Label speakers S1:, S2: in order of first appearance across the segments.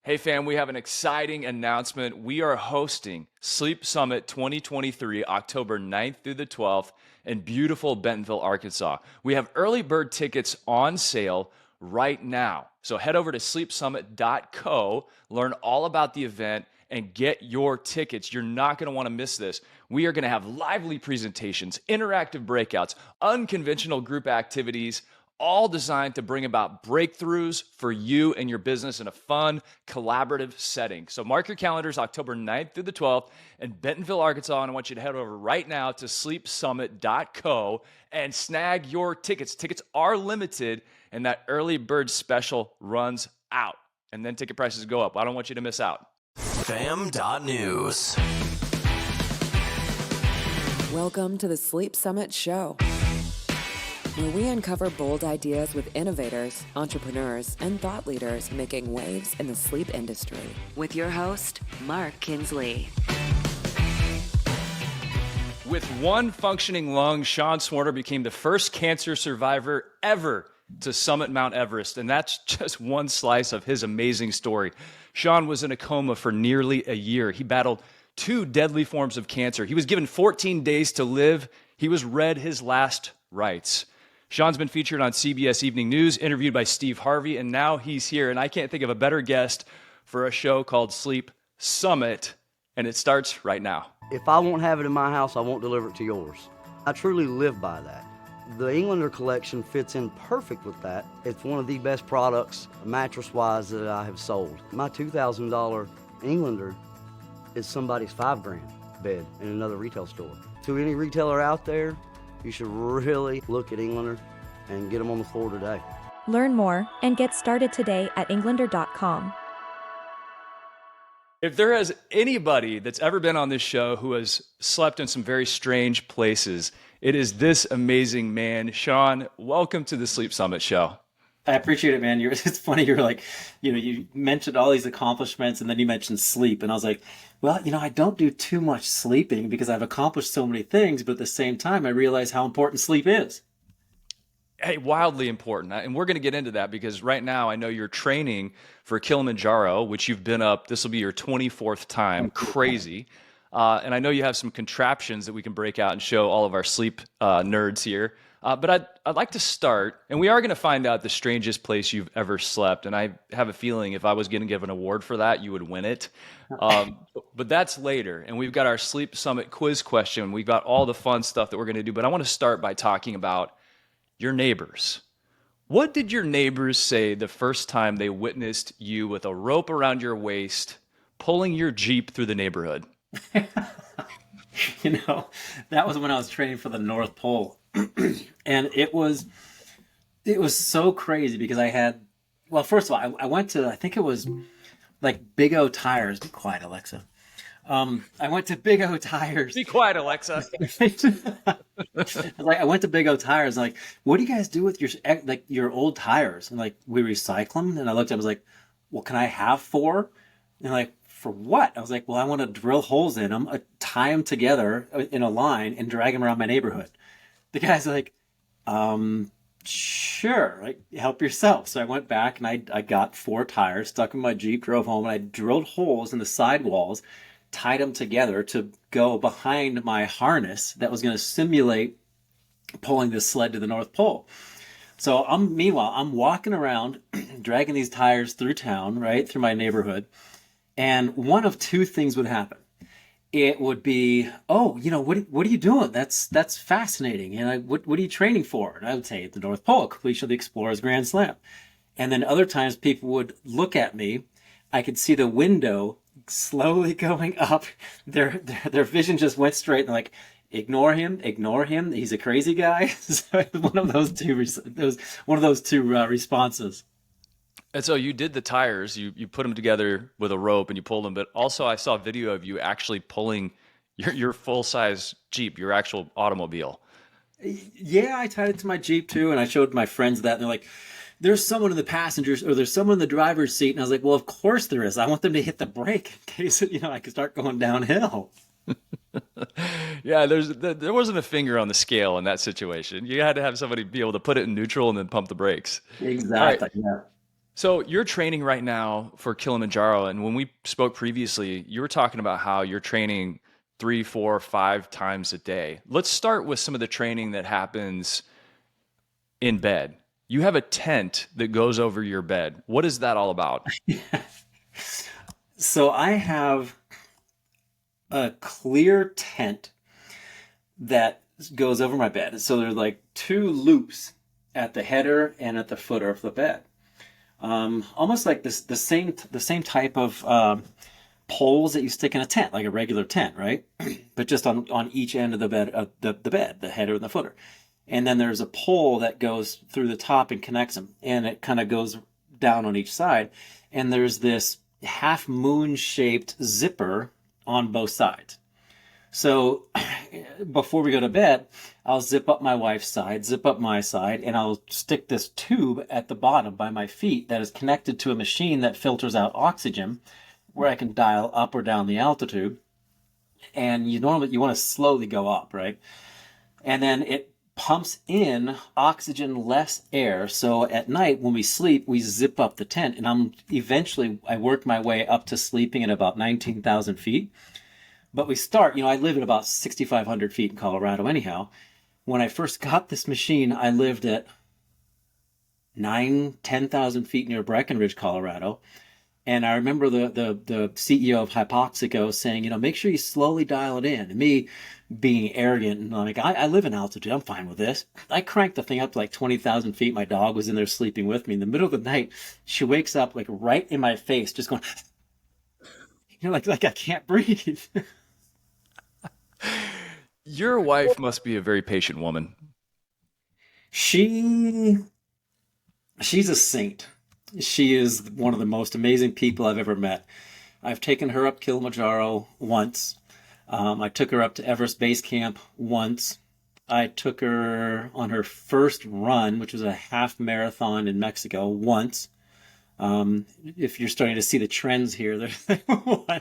S1: Hey fam, we have an exciting announcement. We are hosting Sleep Summit 2023, October 9th through the 12th in beautiful Bentonville, Arkansas. We have early bird tickets on sale right now. So head over to sleepsummit.co, learn all about the event, and get your tickets. You're not going to want to miss this. We are going to have lively presentations, interactive breakouts, unconventional group activities, all designed to bring about breakthroughs for you and your business in a fun, collaborative setting. So mark your calendars, October 9th through the 12th in Bentonville, Arkansas, and I want you to head over right now to sleepsummit.co and snag your tickets. Tickets are limited, and that early bird special runs out, and then ticket prices go up. I don't want you to miss out.
S2: Fam.news.
S3: Welcome to the Sleep Summit Show, where we uncover bold ideas with innovators, entrepreneurs, and thought leaders making waves in the sleep industry. With your host, Mark Kinsley.
S1: With one functioning lung, Sean Swarner became the first cancer survivor ever to summit Mount Everest, and that's just one slice of his amazing story. Sean was in a coma for nearly a year. He battled 2 deadly forms of cancer. He was given 14 days to live. He was read his last rites. Sean's been featured on CBS Evening News, interviewed by Steve Harvey, and now he's here. And I can't think of a better guest for a show called Sleep Summit, and it starts right now.
S4: If I won't have it in my house, I won't deliver it to yours. I truly live by that. The Englander collection fits in perfect with that. It's one of the best products, mattress-wise, that I have sold. My $2,000 Englander is somebody's $5,000 bed in another retail store. To any retailer out there, you should really look at Englander and get them on the floor today.
S5: Learn more and get started today at englander.com.
S1: If there is anybody that's ever been on this show who has slept in some very strange places, it is this amazing man. Sean, welcome to the Sleep Summit show.
S6: I appreciate it, man. It's funny. You're like, you mentioned all these accomplishments and then you mentioned sleep. And I was like, well, I don't do too much sleeping because I've accomplished so many things. But at the same time, I realize how important sleep is.
S1: Hey, wildly important. And we're going to get into that because right now I know you're training for Kilimanjaro, which you've been up. This will be your 24th time. Crazy. And I know you have some contraptions that we can break out and show all of our sleep nerds here. But I'd like to start, and we are going to find out the strangest place you've ever slept. And I have a feeling if I was going to give an award for that, you would win it. But that's later. And we've got our Sleep Summit quiz question. We've got all the fun stuff that we're going to do. But I want to start by talking about your neighbors. What did your neighbors say the first time they witnessed you with a rope around your waist, pulling your Jeep through the neighborhood?
S6: That was when I was training for the North Pole. And it was so crazy because first of all, I went to, I think it was like Big O Tires. Be quiet, Alexa. I went to Big O Tires.
S1: Be quiet, Alexa.
S6: I went to Big O Tires. And what do you guys do with your old tires? And we recycle them. And I looked at them, I was like, well, can I have 4? And for what? I was like, well, I want to drill holes in them, tie them together in a line and drag them around my neighborhood. The guy's like, sure, help yourself. So I went back and I got 4 tires, stuck in my Jeep, drove home, and I drilled holes in the sidewalls, tied them together to go behind my harness that was going to simulate pulling this sled to the North Pole. So meanwhile, I'm walking around, dragging these tires through town, right, through my neighborhood, and one of 2 things would happen. It would be, what are you doing? That's fascinating. And what are you training for? And I would say the North Pole, completion of the Explorer's Grand Slam. And then other times people would look at me. I could see the window slowly going up. Their vision just went straight. And they're like, ignore him. He's a crazy guy. So it was one of those two responses.
S1: And so you did the tires, you put them together with a rope and you pulled them, but also I saw a video of you actually pulling your full-size Jeep, your actual automobile.
S6: Yeah, I tied it to my Jeep too, and I showed my friends that, and they're like, there's someone in the passengers, or there's someone in the driver's seat, and I was like, well, of course there is. I want them to hit the brake in case, I could start going downhill.
S1: Yeah, there wasn't a finger on the scale in that situation. You had to have somebody be able to put it in neutral and then pump the brakes.
S6: Exactly, yeah.
S1: So you're training right now for Kilimanjaro, and when we spoke previously, you were talking about how you're training 3, 4, 5 times a day. Let's start with some of the training that happens in bed. You have a tent that goes over your bed. What is that all about?
S6: So I have a clear tent that goes over my bed. So there's like two loops at the header and at the footer of the bed. Almost like the same type of poles that you stick in a tent, like a regular tent, right? But just on each end of the bed, the header and the footer. And then there's a pole that goes through the top and connects them, and it kind of goes down on each side. And there's this half moon shaped zipper on both sides. So before we go to bed, I'll zip up my wife's side, zip up my side, and I'll stick this tube at the bottom by my feet that is connected to a machine that filters out oxygen, where I can dial up or down the altitude. And you want to slowly go up, right? And then it pumps in oxygen less air. So at night when we sleep, we zip up the tent, and I work my way up to sleeping at about 19,000 feet. But we start, I live at about 6,500 feet in Colorado anyhow. When I first got this machine, I lived at 10,000 feet near Breckenridge, Colorado. And I remember the CEO of Hypoxico saying, make sure you slowly dial it in. And me being arrogant and like, I live in altitude, I'm fine with this. I cranked the thing up to like 20,000 feet. My dog was in there sleeping with me. In the middle of the night, she wakes up like right in my face, just going, like I can't breathe.
S1: Your wife must be a very patient woman.
S6: She's a saint. She is one of the most amazing people I've ever met. I've taken her up Kilimanjaro once. I took her up to Everest Base Camp once. I took her on her first run, which was a half marathon in Mexico, once. If you're starting to see the trends here, there's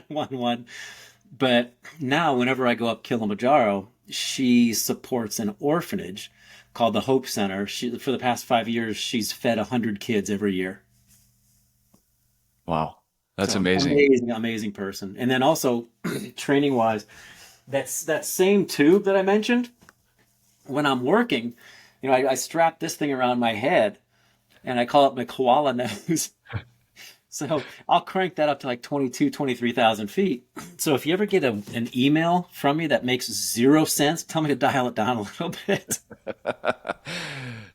S6: one. But now, whenever I go up Kilimanjaro, she supports an orphanage called the Hope Center. For the past 5 years, she's fed 100 kids every year.
S1: Wow, that's
S6: So
S1: amazing.
S6: amazing person. And then also, training-wise, that same tube that I mentioned, when I'm working, I strap this thing around my head, and I call it my koala nose. So I'll crank that up to like 23,000 feet. So if you ever get an email from me that makes zero sense, tell me to dial it down a little bit.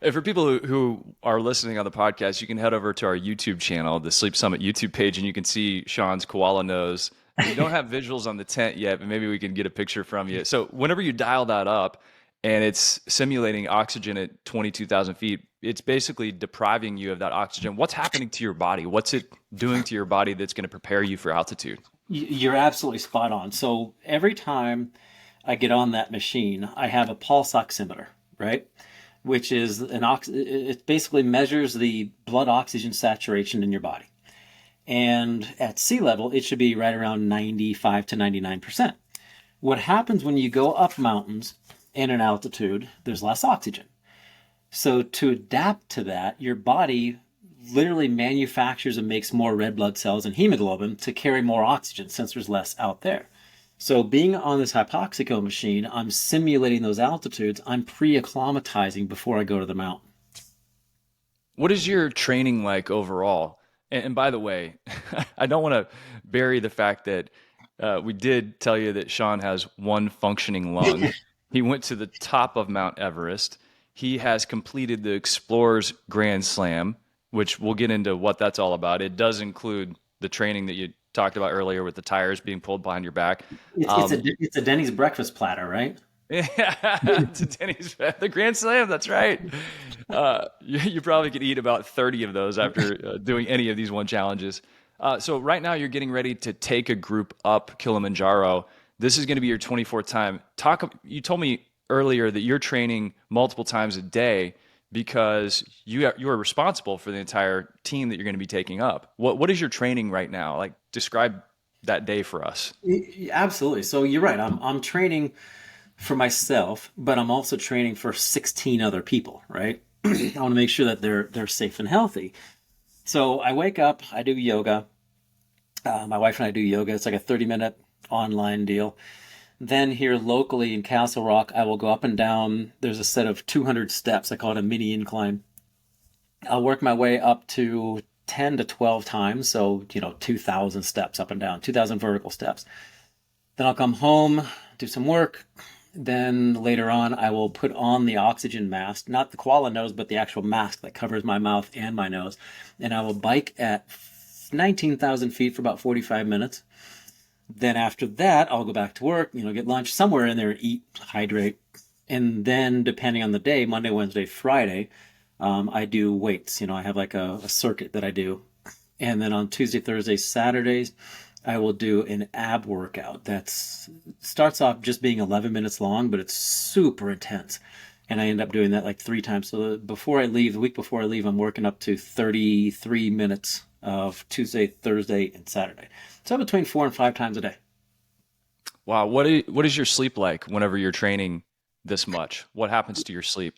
S1: And for people who are listening on the podcast, you can head over to our YouTube channel, the Sleep Summit YouTube page, and you can see Sean's koala nose. We don't have visuals on the tent yet, but maybe we can get a picture from you. So whenever you dial that up and it's simulating oxygen at 22,000 feet, it's basically depriving you of that oxygen. What's happening to your body? What's it doing to your body that's going to prepare you for altitude?
S6: You're absolutely spot on. So every time I get on that machine, I have a pulse oximeter, right? Which is it basically measures the blood oxygen saturation in your body. And at sea level, it should be right around 95 to 99%. What happens when you go up mountains in an altitude, there's less oxygen. So to adapt to that, your body literally manufactures and makes more red blood cells and hemoglobin to carry more oxygen since there's less out there. So being on this hypoxico machine, I'm simulating those altitudes. I'm pre-acclimatizing before I go to the mountain.
S1: What is your training like overall? And by the way, I don't want to bury the fact that we did tell you that Sean has one functioning lung. He went to the top of Mount Everest. He has completed the Explorers Grand Slam, which we'll get into what that's all about. It does include the training that you talked about earlier with the tires being pulled behind your back.
S6: It's a Denny's breakfast platter, right?
S1: Yeah, it's a Denny's, the Grand Slam. That's right. You probably could eat about 30 of those after doing any of these one challenges. So right now you're getting ready to take a group up Kilimanjaro. This is going to be your 24th time. You told me earlier that you're training multiple times a day because you are responsible for the entire team that you're going to be taking up. What is your training right now? Like, describe that day for us.
S6: Absolutely. So you're right. I'm training for myself, but I'm also training for 16 other people, right? I want to make sure that they're safe and healthy. So I wake up, I do yoga. My wife and I do yoga. It's like a 30-minute online deal. Then here locally in Castle Rock, I will go up and down. There's a set of 200 steps. I call it a mini incline. I'll work my way up to 10 to 12 times. So, 2,000 steps up and down, 2,000 vertical steps. Then I'll come home, do some work. Then later on, I will put on the oxygen mask, not the koala nose, but the actual mask that covers my mouth and my nose. And I will bike at 19,000 feet for about 45 minutes. Then after that, I'll go back to work, get lunch somewhere in there, eat, hydrate. And then depending on the day, Monday, Wednesday, Friday, I do weights. I have like a circuit that I do. And then on Tuesday, Thursday, Saturdays, I will do an ab workout that starts off just being 11 minutes long, but it's super intense. And I end up doing that like 3 times. So the week before I leave, I'm working up to 33 minutes of Tuesday, Thursday, and Saturday. So between 4 and 5 times a day.
S1: Wow. What is your sleep like whenever you're training this much? What happens to your sleep?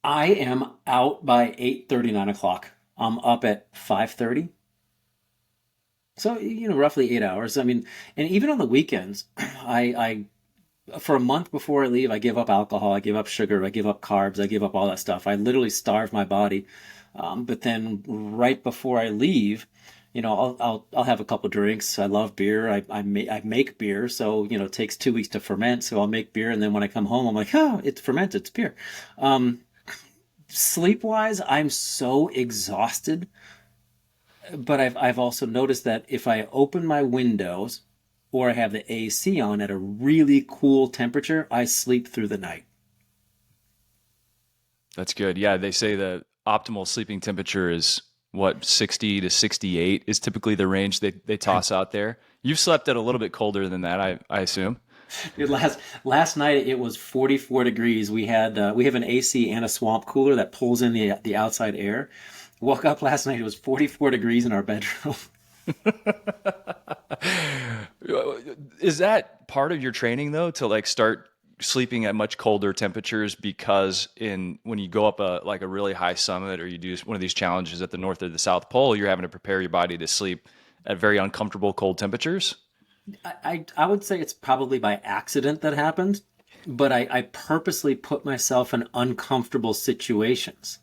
S6: I am out by 8:30, 9 o'clock. I'm up at 5:30. So, roughly 8 hours. I mean, and even on the weekends, I for a month before I leave, I give up alcohol, I give up sugar, I give up carbs, I give up all that stuff. I literally starve my body. But then right before I leave, I'll have a couple drinks. I love beer. I make beer, so it takes 2 weeks to ferment. So I'll make beer, and then when I come home, I'm like, oh, it's fermented, it's beer. Sleep wise, I'm so exhausted. But I've also noticed that if I open my windows or I have the AC on at a really cool temperature, I sleep through the night.
S1: That's good. Yeah, they say the optimal sleeping temperature is what, 60 to 68 is typically the range they toss out there. You've slept at a little bit colder than that, I assume.
S6: Dude, last night it was 44 degrees. We have an AC and a swamp cooler that pulls in the outside air. Woke up last night, it was 44 degrees in our bedroom.
S1: Is that part of your training though, to like start sleeping at much colder temperatures? Because when you go up a really high summit, or you do one of these challenges at the North or the South Pole, you're having to prepare your body to sleep at very uncomfortable cold temperatures?
S6: I would say it's probably by accident that happened, but I purposely put myself in uncomfortable situations.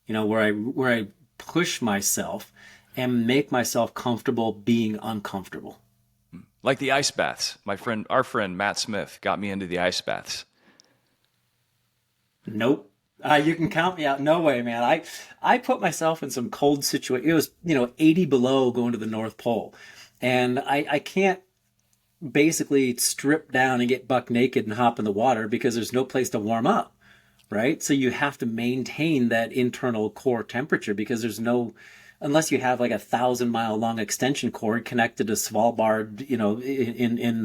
S6: Where I push myself and make myself comfortable being uncomfortable.
S1: Like the ice baths. Our friend Matt Smith got me into the ice baths.
S6: Nope. You can count me out. No way, man. I put myself in some cold situation. It was, 80 below going to the North Pole. And I can't basically strip down and get buck naked and hop in the water because there's no place to warm up. Right? So you have to maintain that internal core temperature because unless you have like 1,000-mile long extension cord connected to Svalbard, in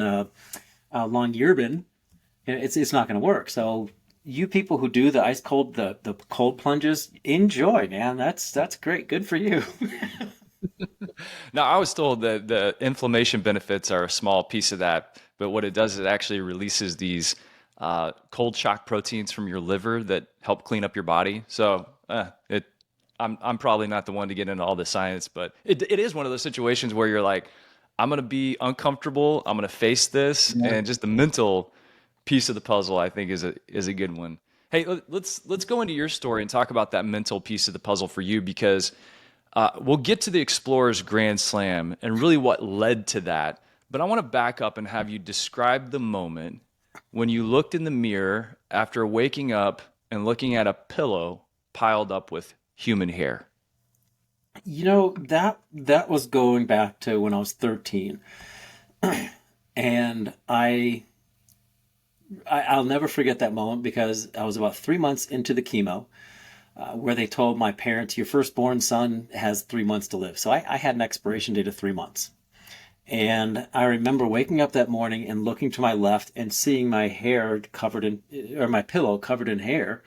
S6: Longyearbyen, it's not going to work. So you people who do the ice cold, the cold plunges, enjoy, man. That's great. Good for you.
S1: Now, I was told that the inflammation benefits are a small piece of that, but what it does is it actually releases these cold shock proteins from your liver that help clean up your body. So I'm probably not the one to get into all the science, but it is one of those situations where you're like, I'm going to be uncomfortable. I'm going to face this. Yeah. And just the mental piece of the puzzle, I think, is a good one. Hey, let's go into your story and talk about that mental piece of the puzzle for you, because we'll get to the Explorers Grand Slam and really what led to that. But I want to back up and have you describe the moment when you looked in the mirror after waking up and looking at a pillow piled up with human hair.
S6: That was going back to when I was 13. And I'll never forget that moment because I was about 3 months into the chemo, where they told my parents, your firstborn son has 3 months to live. So I had an expiration date of 3 months. And I remember waking up that morning and looking to my left and seeing my my pillow covered in hair,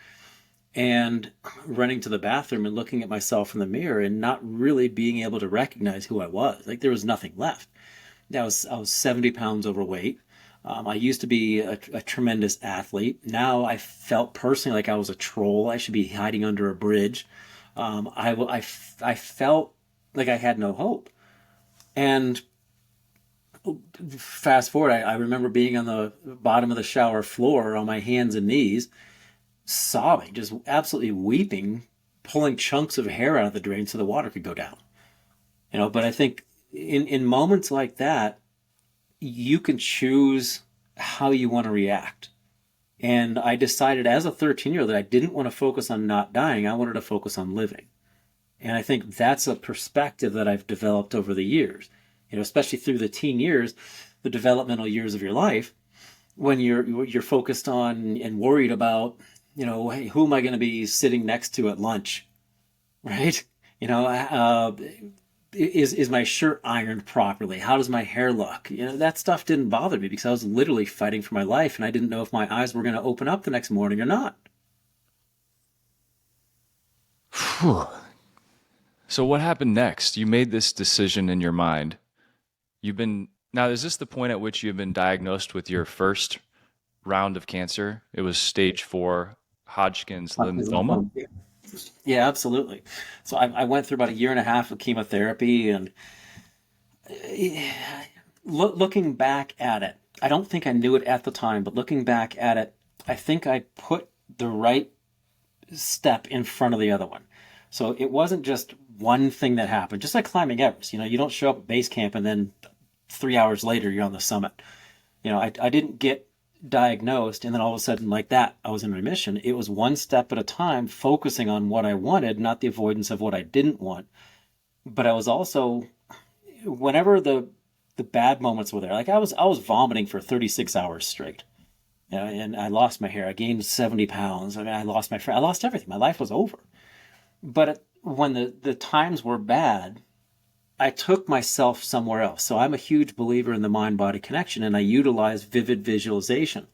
S6: and running to the bathroom and looking at myself in the mirror and not really being able to recognize who I was. Like there was nothing left. I was 70 pounds overweight. I used to be a tremendous athlete. Now I felt personally like I was a troll. I should be hiding under a bridge. I felt like I had no hope. And fast forward, I remember being on the bottom of the shower floor on my hands and knees, sobbing, just absolutely weeping, pulling chunks of hair out of the drain so the water could go down. But I think in moments like that, you can choose how you want to react. And I decided as a 13-year-old that I didn't want to focus on not dying. I wanted to focus on living. And I think that's a perspective that I've developed over the years, especially through the teen years, the developmental years of your life, when you're focused on and worried about, hey, who am I going to be sitting next to at lunch, right? Is my shirt ironed properly? How does my hair look? That stuff didn't bother me because I was literally fighting for my life, and I didn't know if my eyes were going to open up the next morning or not.
S1: Whew. So what happened next? You made this decision in your mind. Now, is this the point at which you've been diagnosed with your first round of cancer? It was stage 4 Hodgkin's lymphoma?
S6: Yeah, absolutely. So I went through about a year and a half of chemotherapy, and looking back at it, I don't think I knew it at the time, but looking back at it, I think I put the right step in front of the other one. So it wasn't just one thing that happened, just like climbing Everest. You don't show up at base camp and then 3 hours later you're on the summit. I didn't get diagnosed and then all of a sudden like that I was in remission. It was one step at a time, focusing on what I wanted, not the avoidance of what I didn't want. But I was also, whenever the bad moments were there, like I was vomiting for 36 hours straight. And I lost my hair. I gained 70 pounds. I mean, I lost my friend. I lost everything. My life was over. But when the times were bad, I took myself somewhere else. So I'm a huge believer in the mind-body connection, and I utilize vivid visualization.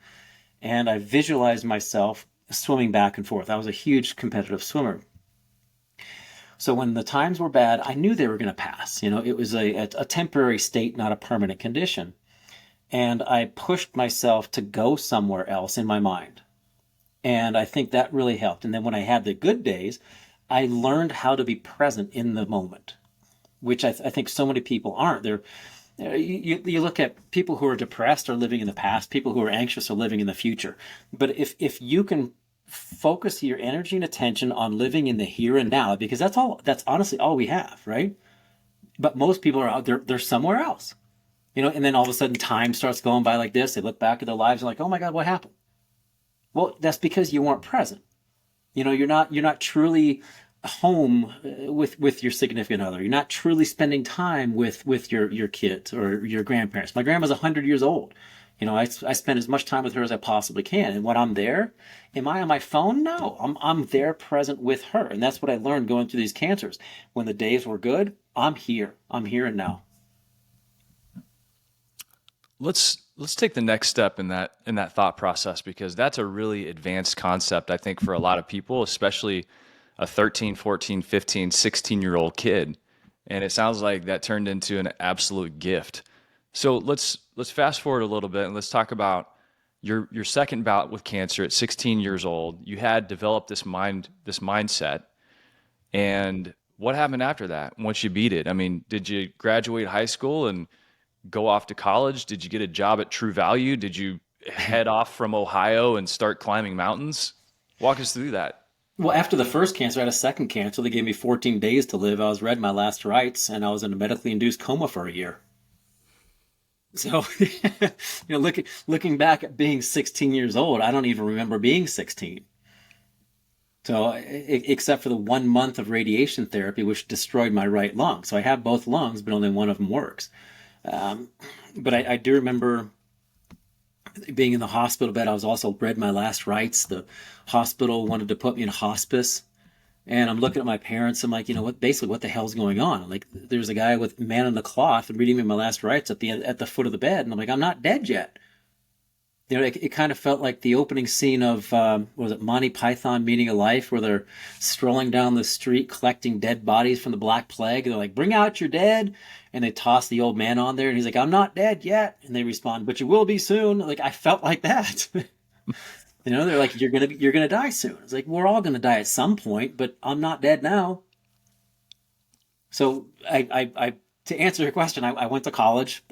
S6: And I visualized myself swimming back and forth. I was a huge competitive swimmer. So when the times were bad, I knew they were going to pass. It was a temporary state, not a permanent condition. And I pushed myself to go somewhere else in my mind. And I think that really helped. And then when I had the good days, I learned how to be present in the moment, which I think so many people aren't. You look at people who are depressed are living in the past, people who are anxious are living in the future. But if you can focus your energy and attention on living in the here and now, because that's honestly all we have, right? But most people are out there, they're somewhere else, and then all of a sudden time starts going by like this. They look back at their lives and like, oh my God, what happened? Well, that's because you weren't present. You're not truly home with your significant other. You're not truly spending time with your kids or your grandparents. My grandma's 100 years old. I spend as much time with her as I possibly can. And when I'm there, am I on my phone? No, I'm there present with her. And that's what I learned going through these cancers. When the days were good, I'm here and now.
S1: Let's take the next step in that thought process, because that's a really advanced concept, I think, for a lot of people, especially a 13, 14, 15, 16-year-old kid. And it sounds like that turned into an absolute gift. So let's fast forward a little bit and let's talk about your second bout with cancer at 16 years old. You had developed this mindset. And what happened after that once you beat it? I mean, did you graduate high school and go off to college? Did you get a job at True Value? Did you head off from Ohio and start climbing mountains? Walk us through that.
S6: Well, after the first cancer, I had a second cancer. They gave me 14 days to live. I was read my last rites, and I was in a medically induced coma for a year. So, looking back at being 16 years old, I don't even remember being 16. So, except for the 1 month of radiation therapy, which destroyed my right lung. So I have both lungs, but only one of them works. But I do remember being in the hospital bed. I was also read my last rites. The hospital wanted to put me in hospice. And I'm looking at my parents. I'm like, what the hell's going on? Like, there's a guy with man in the cloth and reading me my last rites at the foot of the bed. And I'm like, I'm not dead yet. It kind of felt like the opening scene of, was it Monty Python Meaning of Life, where they're strolling down the street collecting dead bodies from the Black Plague. They're like, bring out your dead. And they toss the old man on there. And he's like, I'm not dead yet. And they respond, but you will be soon. Like, I felt like that. They're like, you're gonna die soon. It's like, we're all gonna die at some point, but I'm not dead now. So I to answer your question, I went to college.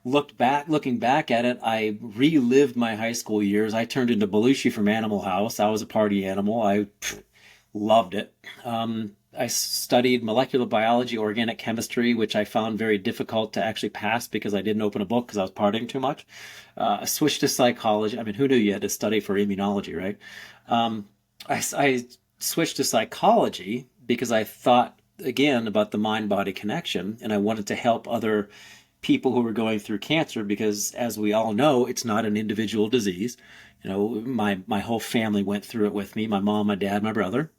S6: Looking back at it, I relived my high school years. I turned into Belushi from Animal House. I was a party animal. I loved it. I studied molecular biology, organic chemistry, which I found very difficult to actually pass because I didn't open a book because I was partying too much. I switched to psychology. I mean, who knew you had to study for immunology, right? I switched to psychology because I thought, again, about the mind-body connection, and I wanted to help other people who were going through cancer because, as we all know, it's not an individual disease. My whole family went through it with me, my mom, my dad, my brother,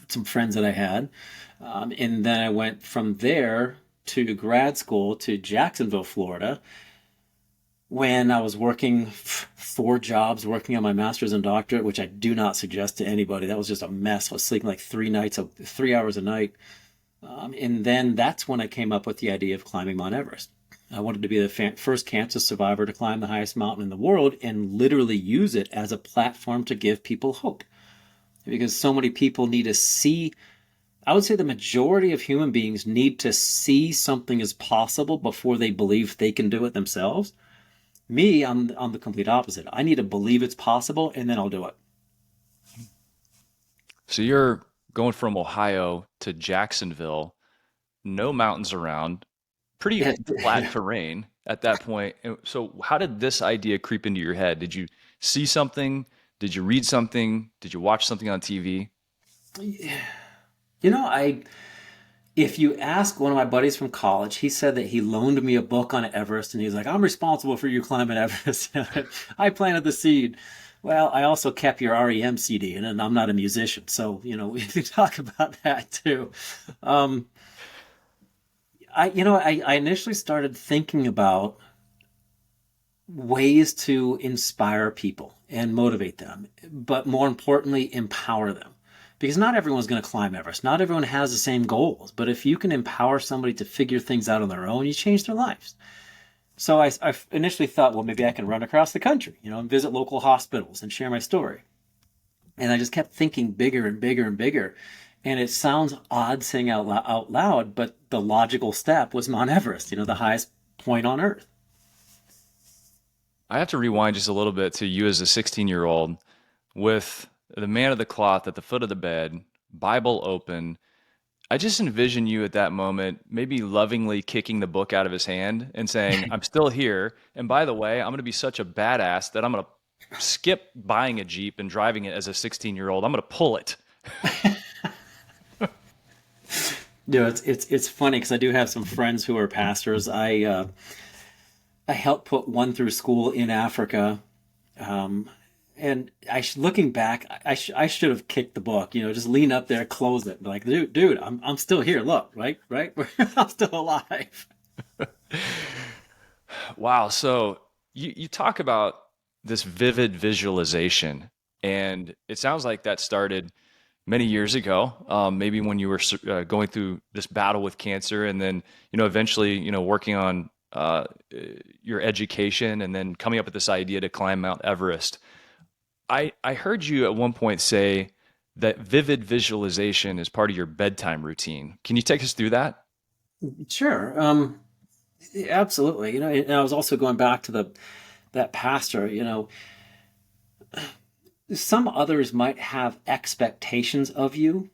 S6: some friends that I had. And then I went from there to grad school to Jacksonville, Florida, when I was working 4 jobs, working on my master's and doctorate, which I do not suggest to anybody. That was just a mess. I was sleeping like 3 hours a night. And then that's when I came up with the idea of climbing Mount Everest. I wanted to be the first cancer survivor to climb the highest mountain in the world and literally use it as a platform to give people hope. Because so many people need to see, I would say the majority of human beings need to see something is possible before they believe they can do it themselves. Me, I'm the complete opposite. I need to believe it's possible, and then I'll do it.
S1: So you're going from Ohio to Jacksonville, no mountains around, pretty
S6: Yeah.
S1: flat terrain at that point. So how did this idea creep into your head? Did you see something? Did you read something? Did you watch something on TV?
S6: If you ask one of my buddies from college, he said that he loaned me a book on Everest, and he's like, I'm responsible for you climbing Everest. I planted the seed. Well, I also kept your REM CD, and I'm not a musician, so we can talk about that too. I initially started thinking about ways to inspire people and motivate them, but more importantly, empower them. Because not everyone's going to climb Everest. Not everyone has the same goals. But if you can empower somebody to figure things out on their own, you change their lives. So I initially thought, well, maybe I can run across the country, and visit local hospitals and share my story. And I just kept thinking bigger and bigger and bigger. And it sounds odd saying out loud, but the logical step was Mount Everest, the highest point on Earth.
S1: I have to rewind just a little bit to you as a 16-year-old with the man of the cloth at the foot of the bed, Bible open. I just envision you at that moment, maybe lovingly kicking the book out of his hand and saying, I'm still here. And by the way, I'm going to be such a badass that I'm going to skip buying a Jeep and driving it as a 16-year-old. I'm going to pull it.
S6: It's funny because I do have some friends who are pastors. I helped put one through school in Africa. And looking back, I should have kicked the book, just lean up there, close it, be like, dude, I'm still here. Look, right, I'm still alive.
S1: Wow. So you talk about this vivid visualization, and it sounds like that started many years ago, maybe when you were going through this battle with cancer, and then eventually working on your education, and then coming up with this idea to climb Mount Everest. I heard you at one point say that vivid visualization is part of your bedtime routine. Can you take us through that?
S6: Sure. Absolutely. And I was also going back to that pastor, some others might have expectations of you,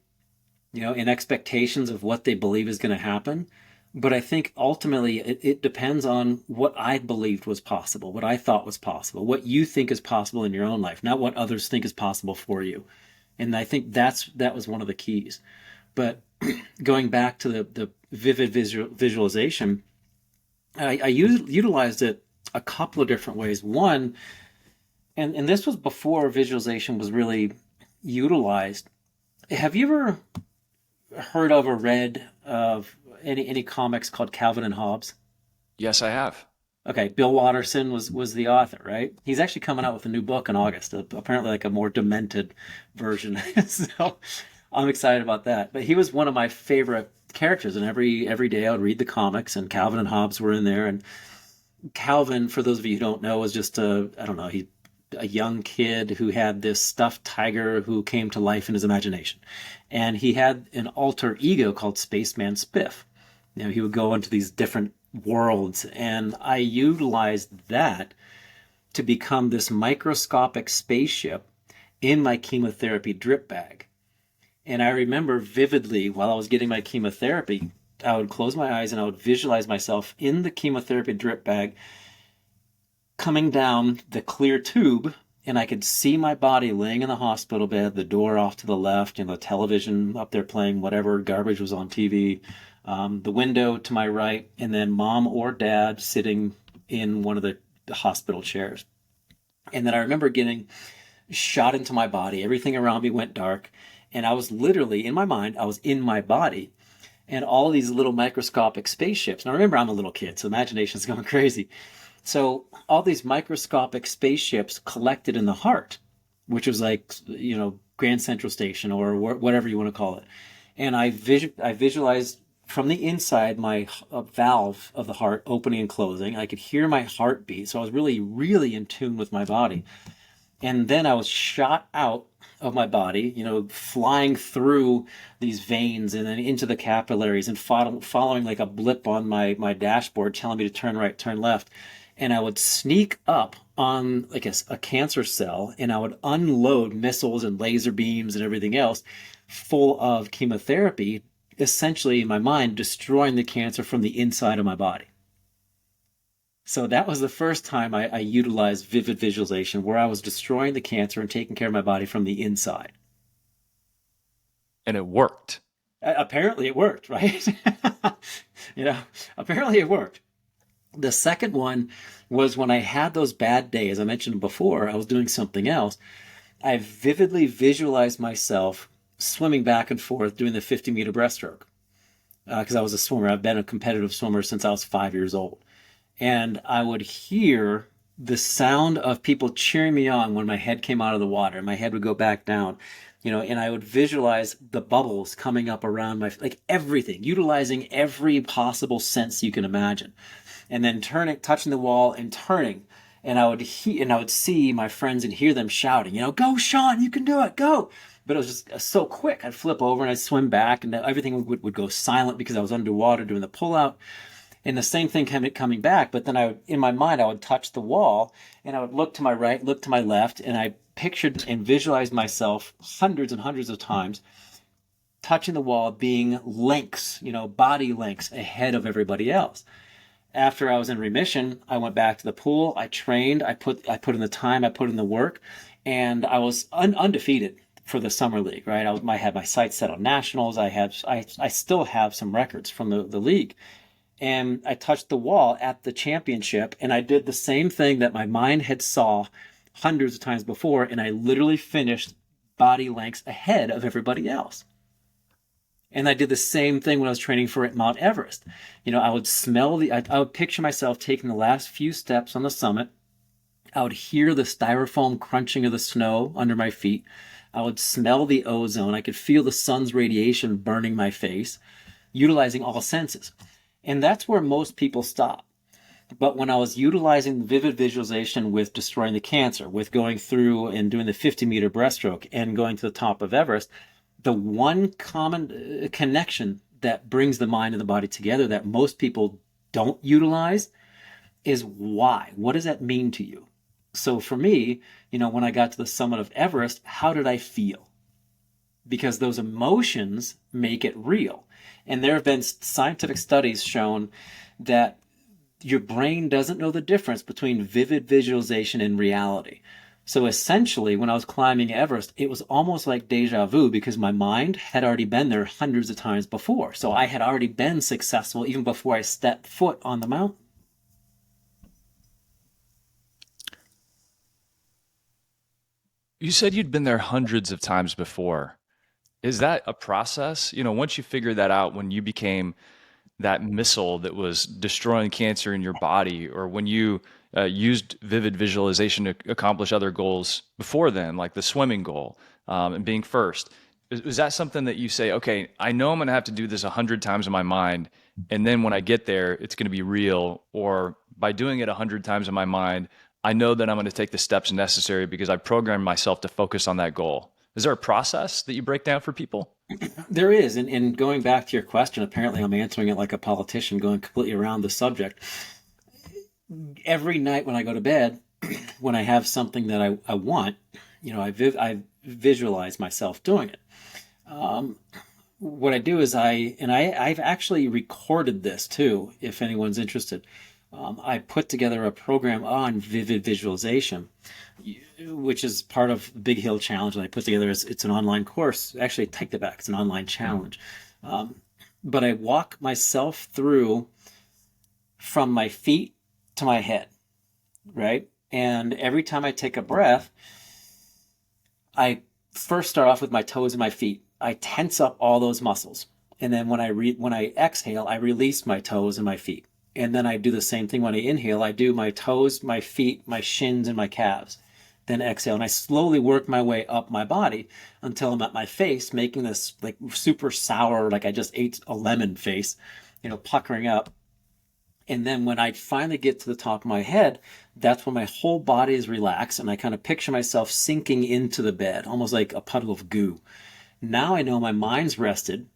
S6: and expectations of what they believe is going to happen. But I think ultimately it depends on what I believed was possible, what I thought was possible, what you think is possible in your own life, not what others think is possible for you. And I think that was one of the keys. But going back to the vivid visualization, I utilized it a couple of different ways. One, and this was before visualization was really utilized. Have you ever heard of or read of any comics called Calvin and Hobbes?
S1: Yes, I have.
S6: Okay, Bill Watterson was the author, right? He's actually coming out with a new book in August, apparently like a more demented version. So I'm excited about that. But he was one of my favorite characters, and every day I would read the comics, and Calvin and Hobbes were in there. And Calvin, for those of you who don't know, was just he a young kid who had this stuffed tiger who came to life in his imagination. And he had an alter ego called Spaceman Spiff. He would go into these different worlds, and I utilized that to become this microscopic spaceship in my chemotherapy drip bag. And I remember vividly while I was getting my chemotherapy, I would close my eyes and I would visualize myself in the chemotherapy drip bag coming down the clear tube, and I could see my body laying in the hospital bed, the door off to the left, the television up there playing whatever garbage was on TV, the window to my right, and then mom or dad sitting in one of the hospital chairs. And then I remember getting shot into my body. Everything around me went dark. And I was literally, in my mind, I was in my body. And all these little microscopic spaceships. Now remember, I'm a little kid, so imagination's going crazy. So all these microscopic spaceships collected in the heart, which was like, Grand Central Station or whatever you want to call it. And I visualized from the inside my valve of the heart opening and closing. I could hear my heartbeat. So I was really, really in tune with my body. And then I was shot out of my body, flying through these veins and then into the capillaries and following like a blip on my dashboard telling me to turn right, turn left. And I would sneak up on like a cancer cell, and I would unload missiles and laser beams and everything else full of chemotherapy, essentially in my mind destroying the cancer from the inside of my body. So that was the first time I utilized vivid visualization, where I was destroying the cancer and taking care of my body from the inside.
S1: And it worked.
S6: Apparently it worked, right? Apparently it worked. The second one was when I had those bad days. I mentioned before, I was doing something else. I vividly visualized myself swimming back and forth doing the 50-meter breaststroke because I was a swimmer. I've been a competitive swimmer since I was 5 years old. And I would hear the sound of people cheering me on when my head came out of the water and my head would go back down, and I would visualize the bubbles coming up around like everything, utilizing every possible sense you can imagine. And then touching the wall and turning. And I would see my friends and hear them shouting, go Sean, you can do it, go. But it was just so quick. I'd flip over and I'd swim back and everything would go silent because I was underwater doing the pullout. And the same thing coming back, but then in my mind, I would touch the wall and I would look to my right, look to my left, and I pictured and visualized myself hundreds and hundreds of times touching the wall, being lengths, body lengths ahead of everybody else. After I was in remission, I went back to the pool, I trained, I put in the time, I put in the work, and I was undefeated for the summer league, right? I had my sights set on nationals. I still have some records from the league. And I touched the wall at the championship, and I did the same thing that my mind had saw hundreds of times before, and I literally finished body lengths ahead of everybody else. And I did the same thing when I was training for Mount Everest. I would I would picture myself taking the last few steps on the summit. I would hear the styrofoam crunching of the snow under my feet. I would smell the ozone. I could feel the sun's radiation burning my face, utilizing all senses. And that's where most people stop. But when I was utilizing vivid visualization with destroying the cancer, with going through and doing the 50-meter breaststroke and going to the top of Everest, the one common connection that brings the mind and the body together that most people don't utilize is why. What does that mean to you? So for me, when I got to the summit of Everest, how did I feel? Because those emotions make it real. And there have been scientific studies shown that your brain doesn't know the difference between vivid visualization and reality. So essentially, when I was climbing Everest, it was almost like deja vu because my mind had already been there hundreds of times before. So I had already been successful even before I stepped foot on the mountain.
S1: You said you'd been there hundreds of times before. Is that a process? Once you figured that out, when you became that missile that was destroying cancer in your body, or when you used vivid visualization to accomplish other goals before then, like the swimming goal and being first, is that something that you say, okay, I know I'm going to have to do this 100 times in my mind, and then when I get there, it's going to be real, or by doing it 100 times in my mind, I know that I'm going to take the steps necessary because I programmed myself to focus on that goal. Is there a process that you break down for people?
S6: There is. And going back to your question, apparently I'm answering it like a politician, going completely around the subject. Every night when I go to bed, when I have something that I want, I visualize myself doing it. What I do is I've actually recorded this too, if anyone's interested. I put together a program on vivid visualization, which is part of the Big Hill Challenge that I put together. It's an online course. Actually, take that back. It's an online challenge. But I walk myself through from my feet to my head, right? And every time I take a breath, I first start off with my toes and my feet. I tense up all those muscles. And then when I exhale, I release my toes and my feet. And then I do the same thing when I inhale. I do my toes, my feet, my shins, and my calves. Then exhale. And I slowly work my way up my body until I'm at my face, making this like super sour, like I just ate a lemon face, puckering up. And then when I finally get to the top of my head, that's when my whole body is relaxed. And I kind of picture myself sinking into the bed, almost like a puddle of goo. Now I know my mind's rested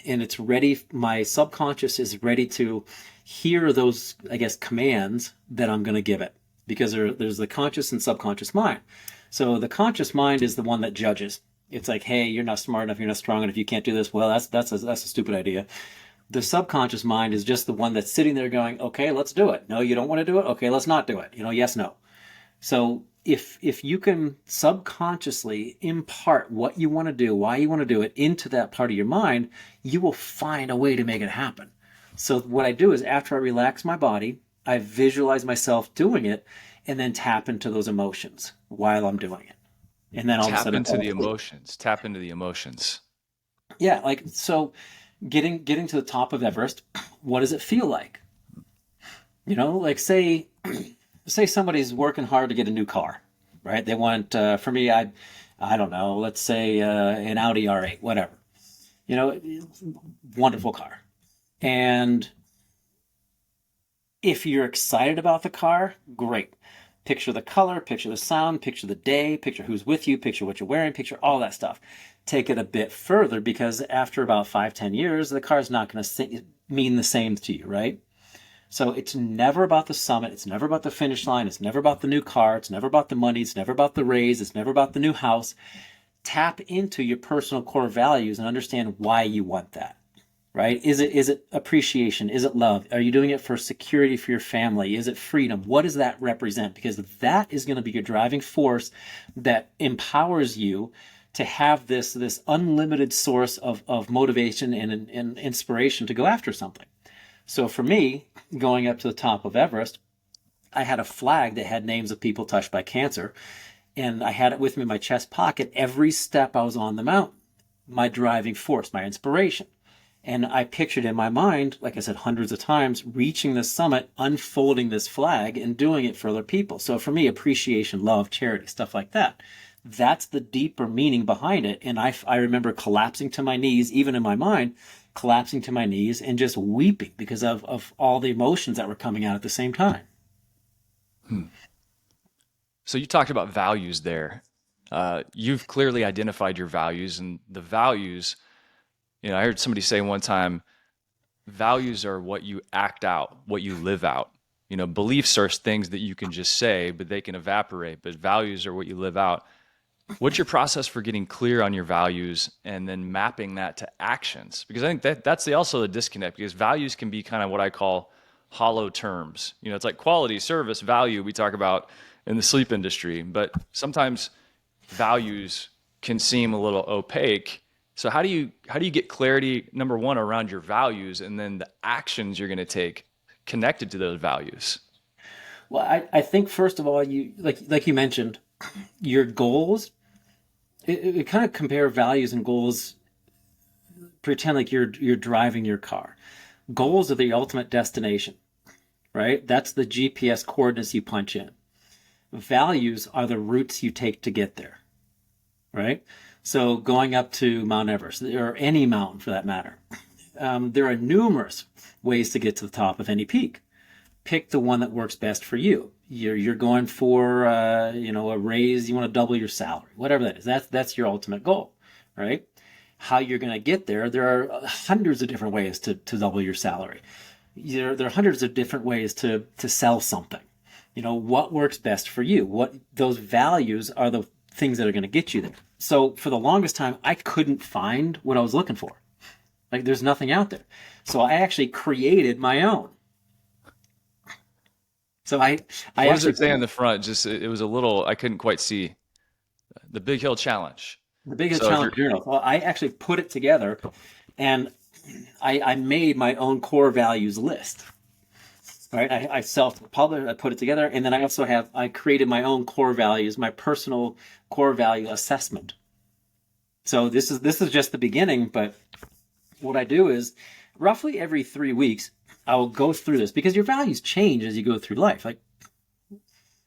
S6: and it's ready. My subconscious is ready to hear those, I guess, commands that I'm going to give it, because there's the conscious and subconscious mind. So the conscious mind is the one that judges. It's like, hey, you're not smart enough. You're not strong enough. You can't do this. Well, that's a stupid idea. The subconscious mind is just the one that's sitting there going, okay, let's do it. No, you don't want to do it. Okay, let's not do it. Yes, no. So if you can subconsciously impart what you want to do, why you want to do it into that part of your mind, you will find a way to make it happen. So what I do is after I relax my body, I visualize myself doing it and then tap into those emotions while I'm doing it. And then all of a sudden
S1: Tap into the emotions.
S6: Yeah, like so getting to the top of Everest, what does it feel like? Like say somebody's working hard to get a new car, right? They want, for me, I don't know, let's say an Audi R8, whatever. Wonderful car. And if you're excited about the car, great. Picture the color, picture the sound, picture the day, picture who's with you, picture what you're wearing, picture all that stuff. Take it a bit further, because after about 5-10 years, the car's not going to mean the same to you, right? So it's never about the summit. It's never about the finish line. It's never about the new car. It's never about the money. It's never about the raise. It's never about the new house. Tap into your personal core values and understand why you want that, right? Is it appreciation? Is it love? Are you doing it for security for your family? Is it freedom? What does that represent? Because that is going to be your driving force that empowers you to have this unlimited source of motivation and inspiration to go after something. So for me, going up to the top of Everest, I had a flag that had names of people touched by cancer, and I had it with me in my chest pocket every step I was on the mountain, my driving force, my inspiration. And I pictured in my mind, like I said, hundreds of times, reaching the summit, unfolding this flag and doing it for other people. So for me, appreciation, love, charity, stuff like that. That's the deeper meaning behind it. And I remember collapsing to my knees, even in my mind, collapsing to my knees and just weeping because of all the emotions that were coming out at the same time.
S1: So you talked about values there. You've clearly identified your values, and the values, I heard somebody say one time, values are what you act out, what you live out. Beliefs are things that you can just say, but they can evaporate, but values are what you live out. What's your process for getting clear on your values and then mapping that to actions? Because I think that's also the disconnect, because values can be kind of what I call hollow terms. It's like quality, service, value we talk about in the sleep industry, but sometimes values can seem a little opaque. So how do you get clarity, number one, around your values, and then the actions you're going to take connected to those values?
S6: Well, I think first of all, you like you mentioned, your goals, it kind of compare values and goals, pretend like you're driving your car. Goals are the ultimate destination, right? That's the GPS coordinates you punch in. Values are the routes you take to get there, right? So going up to Mount Everest, or any mountain for that matter, there are numerous ways to get to the top of any peak. pick the one that works best for you. You're going for a raise. You want to double your salary, whatever that is. That's your ultimate goal, right? How you're going to get there? There are hundreds of different ways to double your salary. There are hundreds of different ways to sell something. What works best for you? What those values are the things that are going to get you there. So for the longest time, I couldn't find what I was looking for. Like there's nothing out there. So I actually created my own. So I
S1: what does it say on the front? Just it was a little, I couldn't quite see. The Big Hill Challenge.
S6: The Big Hill Challenge Journal. Well, I actually put it together, and I made my own core values list. Right, I self-published, I put it together, and then I created my own core values, my personal core value assessment. So this is just the beginning, but what I do is roughly every 3 weeks, I will go through this because your values change as you go through life. Like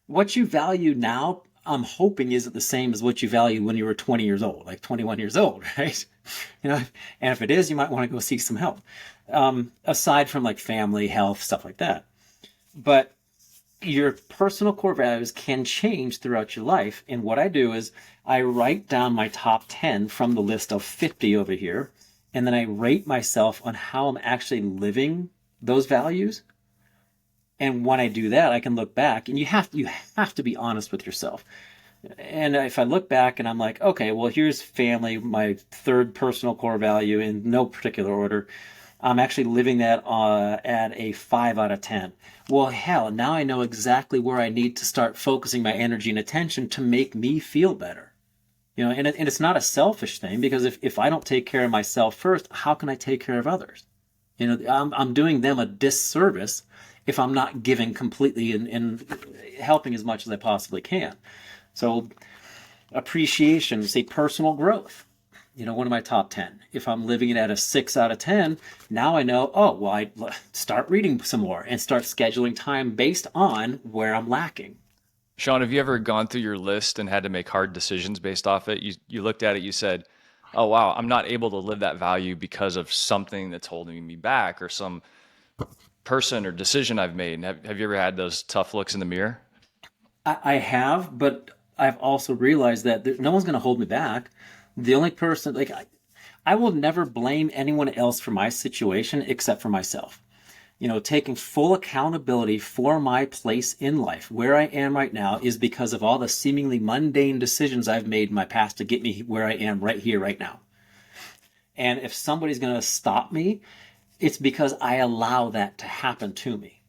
S6: what you value now, I'm hoping isn't the same as what you value when you were 20 years old, like 21 years old, right? And if it is, you might want to go seek some help. Aside from like family, health, stuff like that. But your personal core values can change throughout your life. And what I do is I write down my top 10 from the list of 50 over here. And then I rate myself on how I'm actually living those values. And when I do that, I can look back, and you have to be honest with yourself. And if I look back and I'm like, okay, well, here's family, my third personal core value in no particular order. I'm actually living that at a 5 out of 10. Well, hell, now I know exactly where I need to start focusing my energy and attention to make me feel better. And it's not a selfish thing, because if I don't take care of myself first, how can I take care of others? I'm doing them a disservice if I'm not giving completely and helping as much as I possibly can. So appreciation, say personal growth, one of my top 10. If I'm living it at a 6 out of 10, now I know, I start reading some more and start scheduling time based on where I'm lacking.
S1: Sean, have you ever gone through your list and had to make hard decisions based off it? You looked at it, you said, oh, wow, I'm not able to live that value because of something that's holding me back, or some person or decision I've made. Have you ever had those tough looks in the mirror?
S6: I have, but I've also realized that no one's going to hold me back. The only person, I will never blame anyone else for my situation except for myself. Taking full accountability for my place in life, where I am right now, is because of all the seemingly mundane decisions I've made in my past to get me where I am right here, right now. And if somebody's going to stop me, it's because I allow that to happen to me.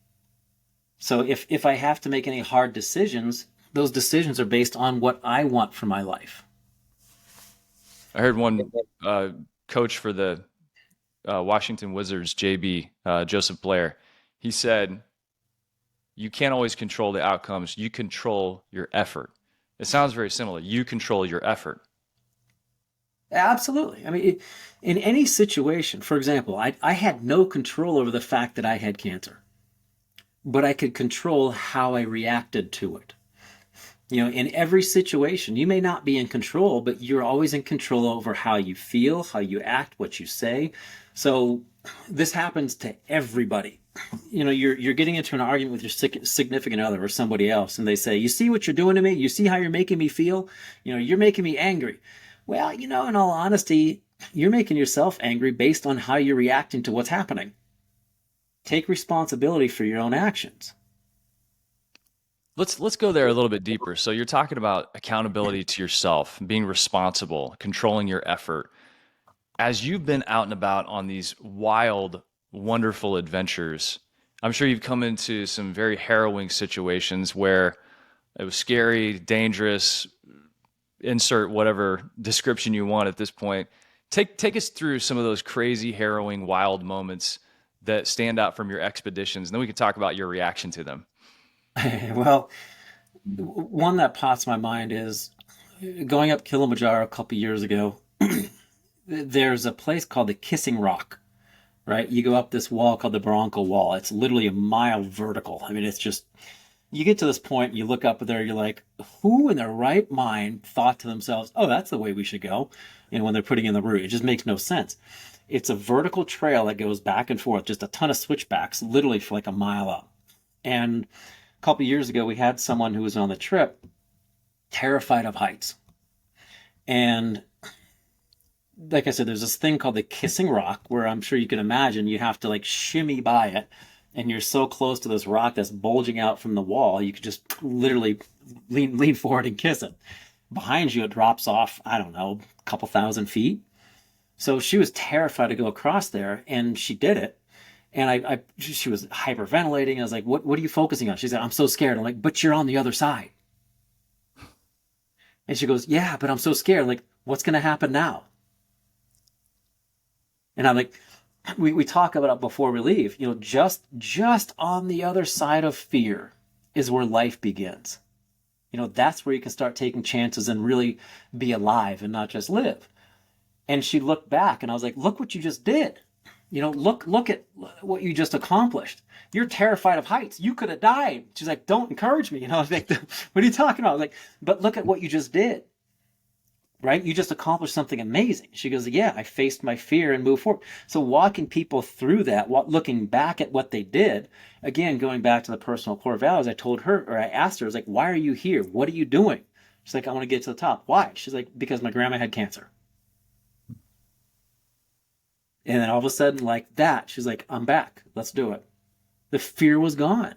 S6: So if I have to make any hard decisions, those decisions are based on what I want for my life.
S1: I heard one coach for the Washington Wizards, JB, Joseph Blair, he said, you can't always control the outcomes. You control your effort. It sounds very similar. You control your effort.
S6: Absolutely. I mean, in any situation, for example, I had no control over the fact that I had cancer, but I could control how I reacted to it. In every situation, you may not be in control, but you're always in control over how you feel, how you act, what you say. So this happens to everybody. You're getting into an argument with your significant other or somebody else, and they say, you see what you're doing to me? You see how you're making me feel? You're making me angry. Well, in all honesty, you're making yourself angry based on how you're reacting to what's happening. Take responsibility for your own actions.
S1: Let's go there a little bit deeper. So you're talking about accountability to yourself, being responsible, controlling your effort. As you've been out and about on these wild, wonderful adventures, I'm sure you've come into some very harrowing situations where it was scary, dangerous, insert whatever description you want at this point. Take us through some of those crazy, harrowing, wild moments that stand out from your expeditions, and then we can talk about your reaction to them.
S6: Well, one that pops my mind is going up Kilimanjaro a couple years ago. There's a place called the Kissing Rock, right? You go up this wall called the Barranco Wall. It's literally a mile vertical. I mean, it's just, you get to this point, you look up there, you're like, who in their right mind thought to themselves, oh, that's the way we should go? When they're putting in the route, it just makes no sense. It's a vertical trail that goes back and forth, just a ton of switchbacks, literally for like a mile up. And a couple of years ago, we had someone who was on the trip terrified of heights. And like I said, there's this thing called the kissing rock where I'm sure you can imagine you have to like shimmy by it. And you're so close to this rock that's bulging out from the wall, you could just literally lean forward and kiss it. Behind you, it drops off, I don't know, a couple thousand feet. So she was terrified to go across there, and she did it. And she was hyperventilating. I was like, what are you focusing on? She said, I'm so scared. I'm like, but you're on the other side. And she goes, yeah, but I'm so scared. I'm like, what's going to happen now? And I'm like, we talk about it before we leave, just on the other side of fear is where life begins. That's where you can start taking chances and really be alive and not just live. And she looked back and I was like, look what you just did. Look at what you just accomplished. You're terrified of heights. You could have died. She's like, don't encourage me. I was like, what are you talking about? I was like, but look at what you just did. Right? You just accomplished something amazing. She goes, yeah, I faced my fear and moved forward. So walking people through that, looking back at what they did, again, going back to the personal core values, I asked her, I was like, why are you here? What are you doing? She's like, I want to get to the top. Why? She's like, because my grandma had cancer. And then all of a sudden, like that, she's like, I'm back. Let's do it. The fear was gone.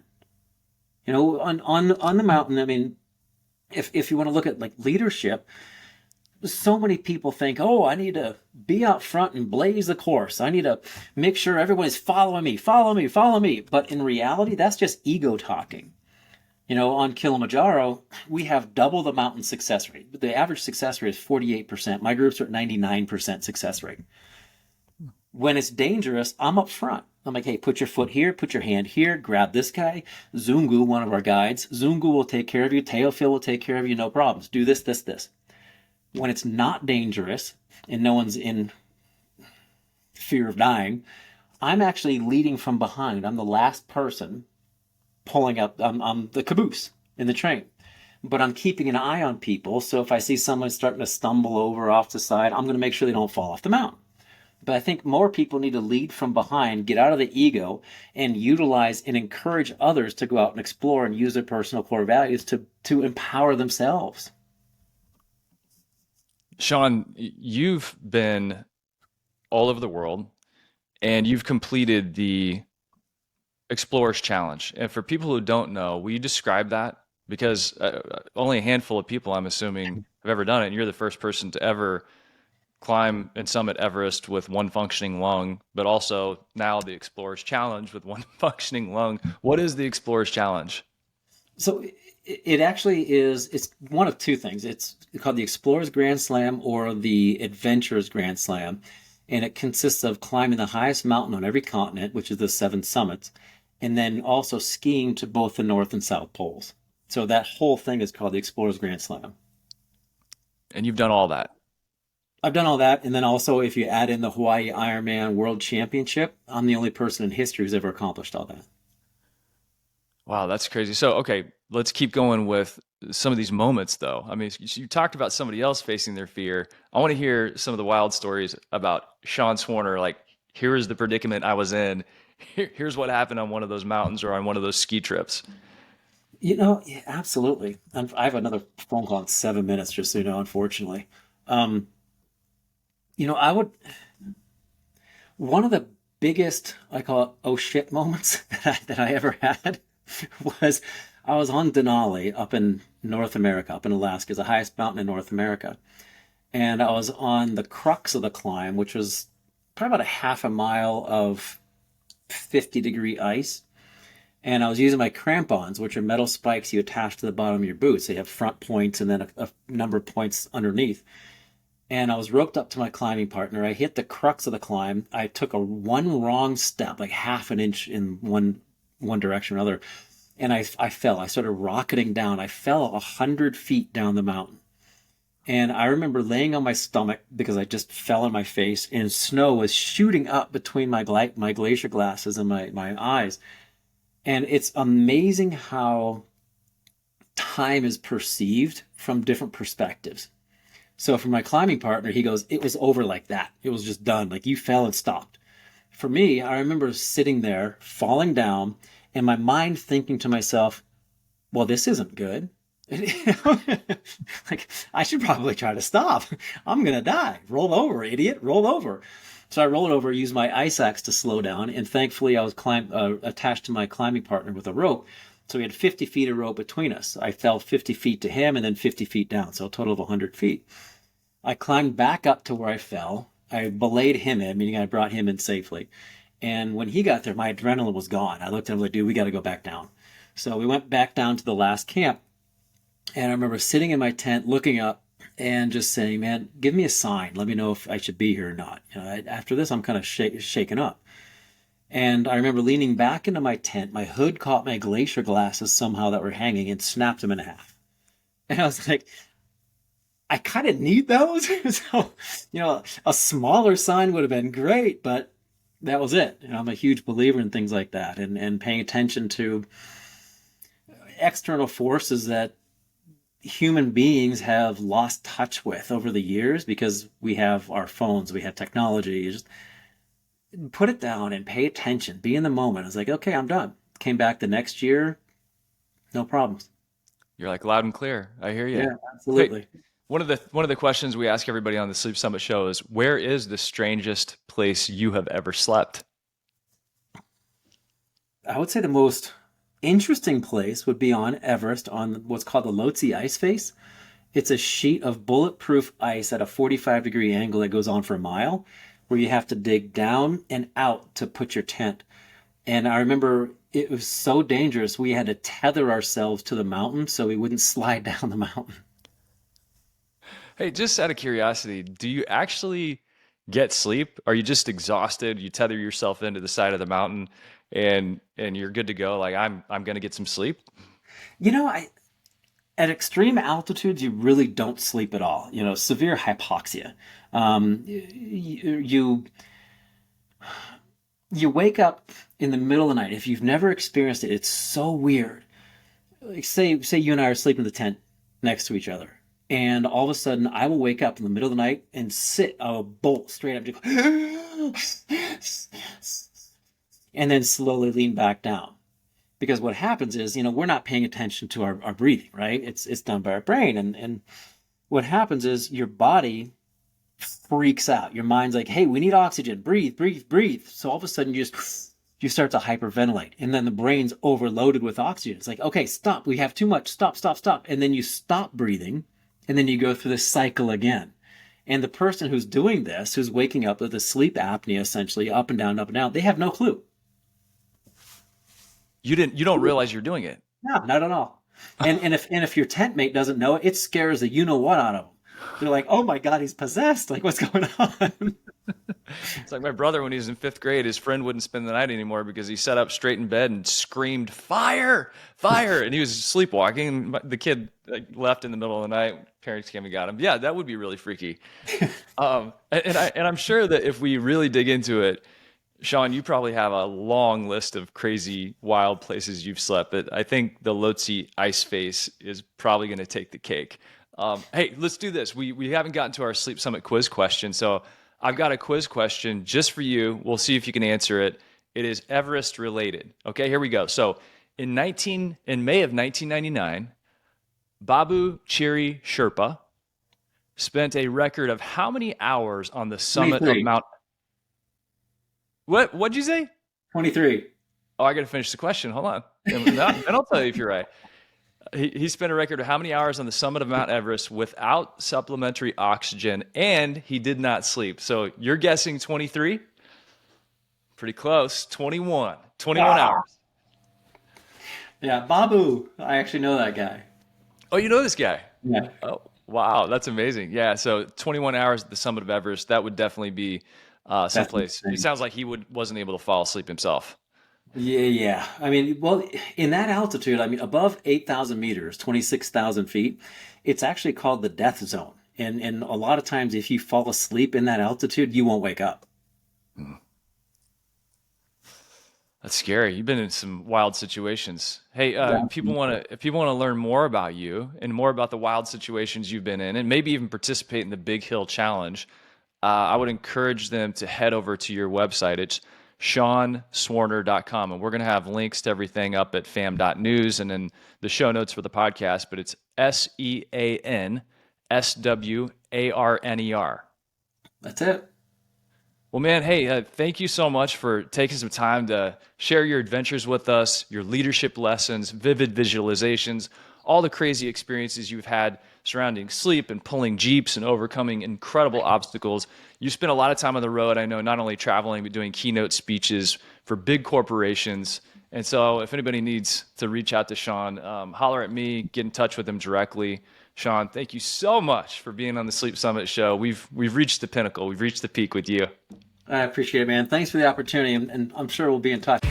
S6: On the mountain, I mean, if you want to look at like leadership, so many people think, oh, I need to be out front and blaze the course. I need to make sure everyone's following me, follow me, follow me. But in reality, that's just ego talking. On Kilimanjaro, we have double the mountain success rate. The average success rate is 48%. My groups are at 99% success rate. When it's dangerous, I'm up front. I'm like, hey, put your foot here, put your hand here, grab this guy. Zungu, one of our guides, Zungu will take care of you. Teofil will take care of you, no problems. Do this, this, this. When it's not dangerous and no one's in fear of dying, I'm actually leading from behind. I'm the last person pulling up. I'm the caboose in the train. But I'm keeping an eye on people. So if I see someone starting to stumble over off the side, I'm going to make sure they don't fall off the mountain. But I think more people need to lead from behind, get out of the ego, and utilize and encourage others to go out and explore and use their personal core values to empower themselves.
S1: Sean, you've been all over the world and you've completed the Explorers Challenge. And for people who don't know, will you describe that? Because only a handful of people, I'm assuming, have ever done it. And you're the first person to ever climb and summit Everest with one functioning lung, but also now the Explorers Challenge with one functioning lung. What is the Explorers Challenge?
S6: So it actually it's one of two things. It's called the Explorers Grand Slam or the Adventurers Grand Slam. And it consists of climbing the highest mountain on every continent, which is the 7 summits, and then also skiing to both the North and South poles. So that whole thing is called the Explorers Grand Slam.
S1: And you've done all that?
S6: I've done all that. And then also if you add in the Hawaii Ironman World Championship, I'm the only person in history who's ever accomplished all that.
S1: Wow, that's crazy. So, okay, let's keep going with some of these moments, though. I mean, you talked about somebody else facing their fear. I want to hear some of the wild stories about Sean Swarner. Like, here is the predicament I was in. Here's what happened on one of those mountains or on one of those ski trips.
S6: Yeah, absolutely. I have another phone call in 7 minutes, just so you know, unfortunately. One of the biggest, I call it, oh shit moments that I ever had was I was on Denali up in North America, up in Alaska. It's the highest mountain in North America. And I was on the crux of the climb, which was probably about a half a mile of 50-degree ice. And I was using my crampons, which are metal spikes you attach to the bottom of your boots. They have front points and then a number of points underneath. And I was roped up to my climbing partner. I hit the crux of the climb. I took one wrong step, like half an inch in one direction or another. And I fell. I started rocketing down. I fell 100 feet down the mountain. And I remember laying on my stomach because I just fell on my face, and snow was shooting up between my glacier glasses and my eyes. And it's amazing how time is perceived from different perspectives. So for my climbing partner, he goes, it was over like that. It was just done. Like you fell and stopped. For me, I remember sitting there, falling down, and my mind thinking to myself, well, this isn't good. Like, I should probably try to stop. I'm going to die. Roll over, idiot. Roll over. So I rolled over, used my ice axe to slow down. And thankfully, I was attached to my climbing partner with a rope. So we had 50 feet of rope between us. I fell 50 feet to him and then 50 feet down. So a total of 100 feet. I climbed back up to where I fell. I belayed him in, meaning I brought him in safely. And when he got there, my adrenaline was gone. I looked at him like, dude, we got to go back down. So we went back down to the last camp. And I remember sitting in my tent, looking up and just saying, man, give me a sign. Let me know if I should be here or not. After this, I'm kind of shaken up. And I remember leaning back into my tent. My hood caught my glacier glasses somehow that were hanging and snapped them in half. And I was like, I kind of need those. So, a smaller sign would have been great, but that was it. I'm a huge believer in things like that and paying attention to external forces that human beings have lost touch with over the years because we have our phones, we have technology. You just put it down and pay attention, be in the moment. I was like, okay, I'm done. Came back the next year, no problems.
S1: You're like loud and clear. I hear you.
S6: Yeah, absolutely.
S1: Hey, one of the questions we ask everybody on the Sleep Summit show is, where is the strangest place you have ever slept?
S6: I would say the most interesting place would be on Everest on what's called the Lhotse ice face. It's a sheet of bulletproof ice at a 45-degree angle that goes on for a mile, where you have to dig down and out to put your tent. And I remember it was so dangerous, we had to tether ourselves to the mountain so we wouldn't slide down the mountain.
S1: Hey, just out of curiosity, do you actually get sleep? Are you just exhausted? You tether yourself into the side of the mountain and you're good to go? Like, I'm going to get some sleep?
S6: At extreme altitudes, you really don't sleep at all. Severe hypoxia. You wake up in the middle of the night. If you've never experienced it, it's so weird. Like say you and I are sleeping in the tent next to each other, and all of a sudden I will wake up in the middle of the night and I will bolt straight up, and then slowly lean back down. Because what happens is, we're not paying attention to our breathing, right? It's done by our brain. And what happens is your body freaks out. Your mind's like, hey, we need oxygen. Breathe, breathe, breathe. So all of a sudden you start to hyperventilate. And then the brain's overloaded with oxygen. It's like, okay, stop. We have too much. Stop, stop, stop. And then you stop breathing. And then you go through this cycle again. And the person who's doing this, who's waking up with a sleep apnea, essentially up and down, they have no clue.
S1: You don't realize you're doing it.
S6: No, not at all. And if your tent mate doesn't know it, it scares the you-know-what out of them. They're like, oh my God, he's possessed. Like, what's going on?
S1: It's like my brother, when he was in 5th grade, his friend wouldn't spend the night anymore because he sat up straight in bed and screamed, fire, fire. And he was sleepwalking. And the kid left in the middle of the night. Parents came and got him. Yeah, that would be really freaky. And I'm sure that if we really dig into it, Sean, you probably have a long list of crazy, wild places you've slept, but I think the Lhotse ice face is probably going to take the cake. Hey, let's do this. We haven't gotten to our Sleep Summit quiz question, so I've got a quiz question just for you. We'll see if you can answer it. It is Everest related. Okay, here we go. So in May of 1999, Babu Chiri Sherpa spent a record of how many hours on the summit
S6: 23.
S1: of Mount... What'd you say?
S6: 23.
S1: Oh, I got to finish the question. Hold on. Then I'll tell you if you're right. He spent a record of how many hours on the summit of Mount Everest without supplementary oxygen, and he did not sleep. So you're guessing 23? Pretty close. 21. 21 hours.
S6: Yeah, Babu. I actually know that guy.
S1: Oh, you know this guy?
S6: Yeah.
S1: Oh, wow. That's amazing. Yeah, so 21 hours at the summit of Everest, that would definitely be someplace. It sounds like he wasn't able to fall asleep himself.
S6: Yeah. I mean, well, in that altitude, above 8,000 meters, 26,000 feet, it's actually called the death zone. And a lot of times, if you fall asleep in that altitude, you won't wake up.
S1: That's scary. You've been in some wild situations. Hey, if people want to learn more about you and more about the wild situations you've been in, and maybe even participate in the Big Hill Challenge, I would encourage them to head over to your website. It's SeanSwarner.com. And we're going to have links to everything up at fam.news and in the show notes for the podcast, but it's SeanSwarner.
S6: That's it.
S1: Well, man, hey, thank you so much for taking some time to share your adventures with us, your leadership lessons, vivid visualizations, all the crazy experiences you've had surrounding sleep and pulling Jeeps and overcoming incredible obstacles. You spend a lot of time on the road, I know, not only traveling, but doing keynote speeches for big corporations. And so if anybody needs to reach out to Sean, holler at me, get in touch with him directly. Sean, thank you so much for being on the Sleep Summit show. We've reached the pinnacle. We've reached the peak with you.
S6: I appreciate it, man. Thanks for the opportunity, and I'm sure we'll be in touch.